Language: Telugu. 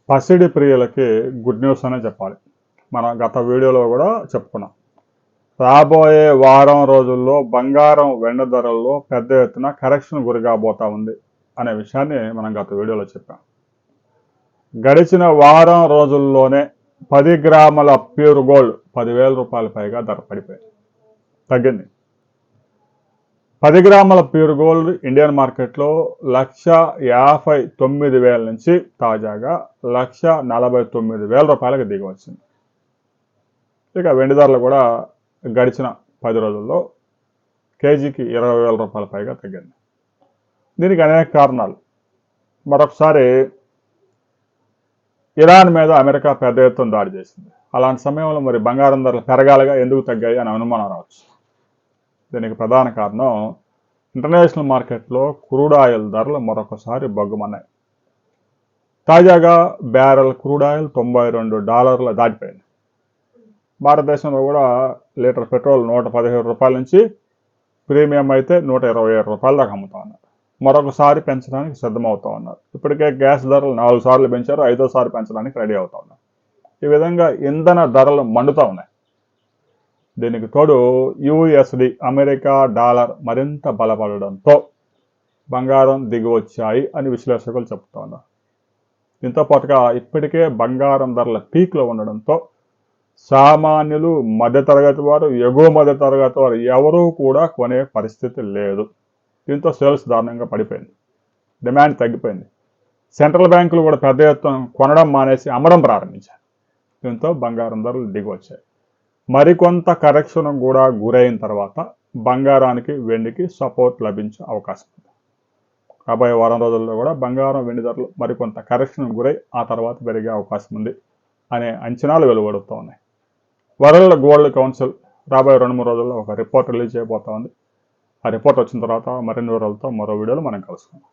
పసిడి ప్రియులకి గుడ్ న్యూస్ అనే చెప్పాలి. మనం గత వీడియోలో కూడా చెప్పుకున్నాం. రాబోయే వారం రోజుల్లో బంగారం వెండి ధరల్లో పెద్ద ఎత్తున కరెక్షన్ గురి కాబోతా ఉంది అనే విషయాన్ని మనం గత వీడియోలో చెప్పాం. గడిచిన వారం రోజుల్లోనే 10 గ్రాముల ప్యూర్ గోల్డ్ 10,000 రూపాయల పైగా ధర పడిపోయింది, తగ్గింది. 10 గ్రాముల ప్యూర్ గోల్డ్ ఇండియన్ మార్కెట్లో 1,59,000 నుంచి తాజాగా 1,49,000 రూపాయలకు దిగి వచ్చింది. ఇక వెండి ధరలు కూడా గడిచిన 10 రోజుల్లో కేజీకి 20,000 రూపాయల పైగా తగ్గింది. దీనికి అనేక కారణాలు. మరొకసారి ఇరాన్ మీద అమెరికా పెద్ద ఎత్తున దాడి చేసింది. అలాంటి సమయంలో మరి బంగారం ధరలు పెరగాలిగా, ఎందుకు తగ్గాయి అని అనుమానం రావచ్చు. దీనికి ప్రధాన కారణం ఇంటర్నేషనల్ మార్కెట్లో క్రూడ్ ఆయిల్ ధరలు మరొకసారి బగ్గుమన్నాయి. తాజాగా బ్యారెల్ క్రూడ్ ఆయిల్ $92 దాటిపోయింది. భారతదేశంలో కూడా లీటర్ పెట్రోల్ 117 రూపాయల నుంచి ప్రీమియం అయితే 127 రూపాయల దాకా అమ్ముతా ఉన్నారు. మరొకసారి పెంచడానికి సిద్ధమవుతా ఉన్నారు. ఇప్పటికే గ్యాస్ ధరలు 4 సార్లు పెంచారు, 5వ సారి పెంచడానికి రెడీ అవుతా ఉన్నారు. ఈ విధంగా ఇంధన ధరలు మండుతూ ఉన్నాయి. దీనికి తోడు యుఎస్డి అమెరికా డాలర్ మరింత బలపడడంతో బంగారం దిగి వచ్చాయి అని విశ్లేషకులు చెప్తా ఉన్నారు. దీంతో పాటుగా ఇప్పటికే బంగారం ధరల పీక్లో ఉండడంతో సామాన్యులు, మధ్యతరగతి వారు, ఎగువ మధ్యతరగతి వారు ఎవరూ కూడా కొనే పరిస్థితి లేదు. దీంతో సేల్స్ దారుణంగా పడిపోయింది, డిమాండ్ తగ్గిపోయింది. సెంట్రల్ బ్యాంకులు కూడా పెద్ద ఎత్తున కొనడం మానేసి అమ్మడం ప్రారంభించారు. దీంతో బంగారం ధరలు దిగి వచ్చాయి. మరికొంత కరెక్షన్ కూడా గురైన తర్వాత బంగారానికి, వెండికి సపోర్ట్ లభించే అవకాశం ఉంది. రాబోయే వారం రోజుల్లో కూడా బంగారం, వెండి ధరలు మరికొంత కరెక్షన్ గురై ఆ తర్వాత పెరిగే అవకాశం ఉంది అనే అంచనాలు వెలువడుతూ ఉన్నాయి. వరల్డ్ గోల్డ్ కౌన్సిల్ రాబోయే 2-3 రోజుల్లో ఒక రిపోర్ట్ రిలీజ్ చేయబోతా ఉంది. ఆ రిపోర్ట్ వచ్చిన తర్వాత మరిన్ని వివరాలతో మరో వీడియోలో మనం కలుసుకుందాం.